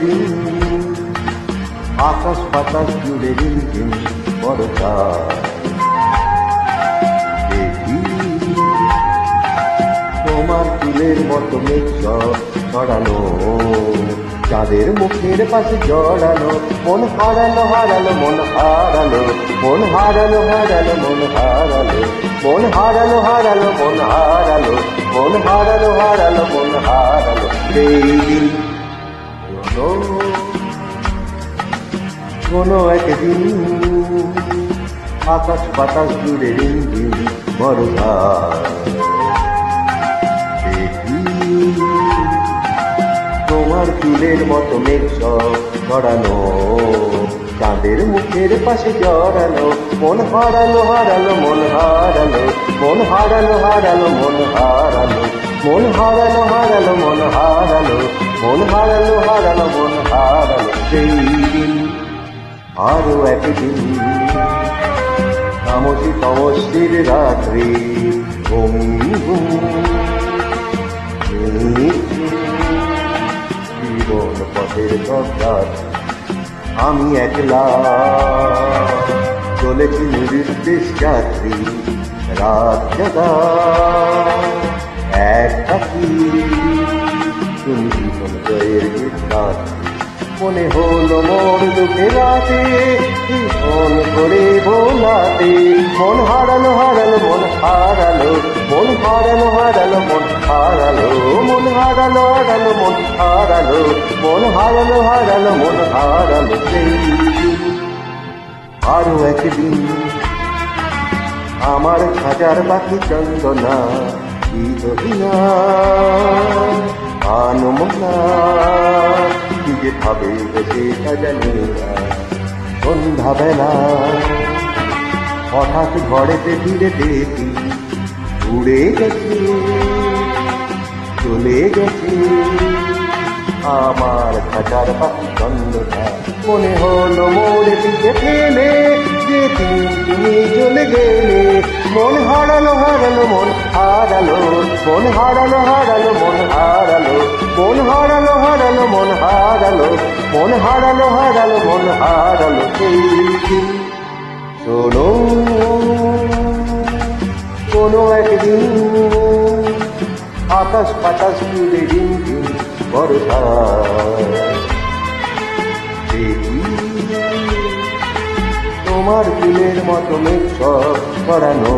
একদিন আকাশ বাতাস জুড়ে রিমঝিম বর্ষা দেখি তোমার চুলের মতো মেঘ ছড়ানো, চাঁদের মুখের পাশে জড়ানো, মন হারালো হারালো মন হারালো, মন হারালো হারালো মন হারালো, মন হারালো হারালো মন হারালো, মন হারালো হারালো মন হারালো। সেই দিন কোনো একদিন আকাশ বাতাস জুড়ে রিমঝিম বর্ষা দেখি তোমার চুলের মতো মেঘ ছড়ানো, চাঁদের মুখের পাশে জড়ানো, মন হারালো হারালো মন হারালো, মন হারালো হারালো মন হারালো, মন হারালো হারালো মন হারালো, মন হারালো হারালো মন হারালো। সেই দিন আরো একদিন তামসী তমস্যির রাত্রি ঘুম জীবন পথের সজ্জাত আমি একলা চলেছি নির্দেশ যাত্রী, রাত জাগা এক পাখি তুমি জীবন জয়ের গীত মনে হলো মোর দুঃখে রাতে ফোন করে বোলাতে, মন হারালো হারালো মন হারালো, মন হারালো হারালো মন হারালো, মন হারালো হারালো মন হারালো, মন হারালো হারালো মন হারালো। সেই আরো একদিন আমার খাজার পাখি চন্দনা ঈদনা আনমনা কি যে ভাবে সেটা জানি না। সন্ধ্যাবেলা হঠাৎ ঘরেতে ফিরে দেখি উড়ে গেছে চলে গেছে আমার খাঁচার পাখি চন্দনা। মনে হলো মোর দিকে ফেলে যেদিন তুমি চলে গেলে, মন হারালো হারালো মন হারালো, মন হারালো হারালো মন হারালো, মন হারালো হারালো মন হারালো, মন হারালো হারালো মন হারালো। সেই দিন শোনো কোনো একদিন আকাশ বাতাস জুড়ে রিমঝিম বর্ষা দেখি তোমার চুলের মতো মেঘ ছড়ানো,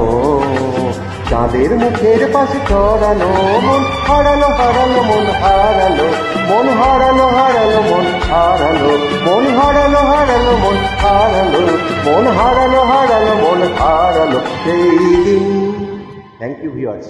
চাঁদের মুখের পাশে ছড়ানো, মন হারালো হারালো মন হারালো, মন হারালো হারালো মন হারালো, মন হারালো হারালো মন হারালো, মন হারালো হারালো মন হারালো। সেই দিন। Thank you viewers.